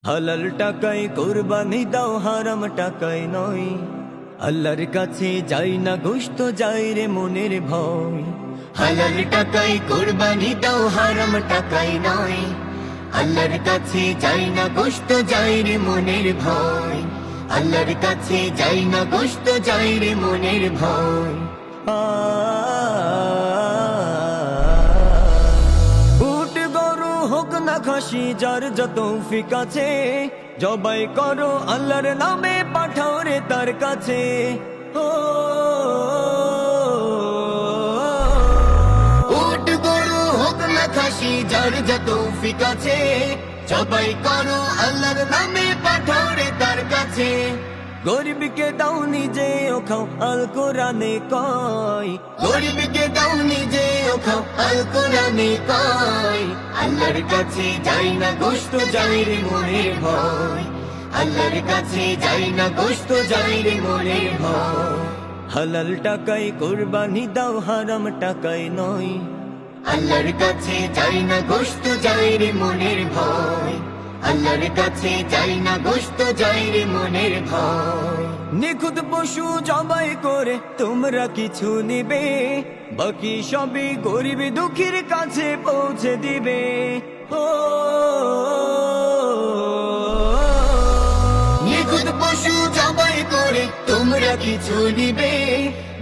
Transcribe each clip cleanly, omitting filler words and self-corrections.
হালাল টাকায় কুরবানি দাও, হারাম টাকায় নয়। আল্লাহর কাছে যাই না গোশত, যাই রে মনের ভয়। হালাল টাকায় কুরবানি দাও, হারাম টাকায় নয়। আল্লাহর কাছে যাই না গোশত, যাই রে মনের ভয়। আল্লাহর কাছে যাই না গোশত, যাই রে মনের ভয়। উট গরু হোক না খাসি, যার যত তৌফিক আছে, জবাই করো আল্লাহর নামে, পাঠাও রে তার কাছে। উট গরু হোক না খাসি, যার যত তৌফিক আছে, জবাই করো আল্লাহর নামে, পাঠাও রে তার কাছে। গরিবকে দাও নিজে ও খাও, আল কোরআনে কয়। গরিবকে দাও নিজে ও খাও, আল কোরআনে কয়। আল্লাহর কাছে যাই না গোশত, যাই রে মনের ভয়। আল্লাহর কাছে যাই না গোশত, যাই রে মনের ভয়। হালাল টাকায় কুরবানি দাও, হারাম টাকায় নয়। আল্লাহর কাছে যাই না গোশত, যাই রে মনের ভয়। আল্লাহর কাছে যাই না গোশত, যাই রে মনের ভয়। নিখুঁত পশু জবাই করে তোমরা কিছু নিবে, বাকি সবই গরিব দুঃখীর কাছে পৌঁছে দিবে। নিখুঁত পশু জবাই করে তোমরা কিছু নিবে,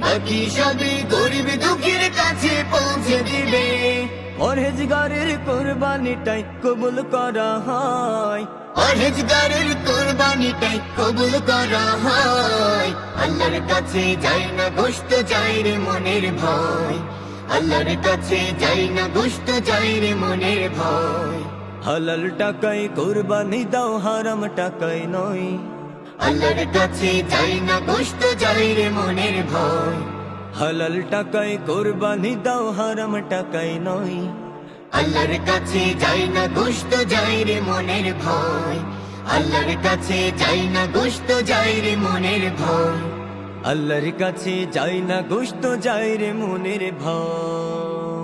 বাকি সবই গরিব দুঃখীর কাছে পৌঁছে দিবে। পরহেজগারের কুরবানিটাই কবুল করা হয়। পরহেজগারের কুরবানিটাই কবুল করা হয়। আল্লাহর কাছে যাই না গোশত, যাই রে মনের ভয়। আল্লাহর কাছে যাই না গোশত, যাই রে মনের ভয়। হালাল টাকায় কুরবানি দাও, হারাম টাকায় নয়। আল্লাহর কাছে যাই না গোশত, যাই রে মনের ভয়। হালাল টাকায় কুরবানি দাও, হারাম টাকায় নয়। আল্লাহর কাছে যাই না গোশত, যাই রে মনের ভয়। আল্লাহর কাছে যাই না গোশত, যাই রে মনের ভয়। আল্লাহর কাছে যাই না গোশত, যাই রে মনের ভয়।